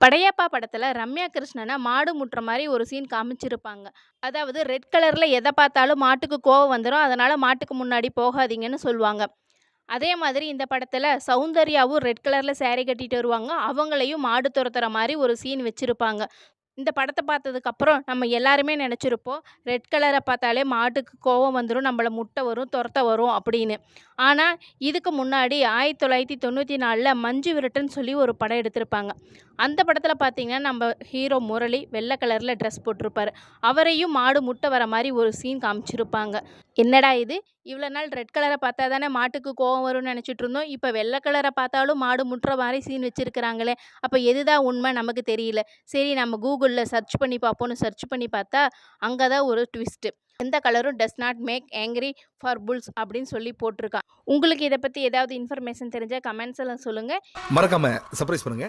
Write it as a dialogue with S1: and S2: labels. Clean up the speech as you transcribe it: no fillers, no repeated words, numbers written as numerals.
S1: படையப்பா படத்துல ரம்யா கிருஷ்ணன மாடு முட்டுற மாரி ஒரு சீன் காமிச்சிருப்பாங்க. அதாவது ரெட் கலர்ல எத பார்த்தாலும் மாட்டுக்கு கோவம் வந்துரும். அதனால மாட்டுக்கு முன்னாடி போகாதீங்கன்னு சொல்லுவாங்க. அதே மாதிரி இந்த படத்துல சௌந்தர்யாவும் ரெட் கலர்ல சாரி கட்டிட்டு வருவாங்க. அவங்களையும் மாடு துரத்துற மாரி ஒரு சீன் வச்சிருப்பாங்க. இந்த படத்த பார்த்ததுக்கப்புறம் நம்ம எல்லாருமே நெனச்சிருப்போம், ரெட் கலர பார்த்தாலே மாட்டுக்கு கோவம் வந்துரும், நம்மள முட்ட வரும், தொரத்த வரும் அப்படின்னு. ஆனா, இதுக்கு முன்னாடி 1994ல மஞ்சு விரட்டுன்னு சொல்லி ஒரு படம் எடுத்திருப்பாங்க. அந்த படத்துல பார்த்தீங்கன்னா, நம்ம ஹீரோ முரளி வெள்ள கலர்ல ட்ரெஸ் போட்டிருப்பாரு. அவரையும் மாடு முட்ட வர மாரி ஒரு சீன் காமிச்சிருப்பாங்க. என்னடா இது! இவ்வளோ நாள் ரெட் கலர பார்த்தா தானே மாட்டுக்கு கோவம் வரும்னு நெனச்சிட்டு இருந்தோம். இப்ப வெள்ள கலர பார்த்தாலும் மாடு முட்டுற மாரி சீன் வச்சிருக்கிறாங்களே! அப்ப எதுதான் உண்மை நமக்கு தெரியல. சரி நம்ம கூகுள்ல சர்ச் பண்ணி பார்ப்போம்னு சர்ச் பண்ணி பார்த்தா, அங்க தான் ஒரு ட்விஸ்ட்டு. எந்த கலரும் does not make angry for bulls அப்படின்னு சொல்லி போட்டிருக்கான். உங்களுக்கு இத பத்தி ஏதாவது இன்ஃபர்மேஷன் தெரிஞ்சா கமெண்ட்ஸ்ல சொல்லுங்க.
S2: மறக்காம சர்ப்ரைஸ் பண்ணுங்க.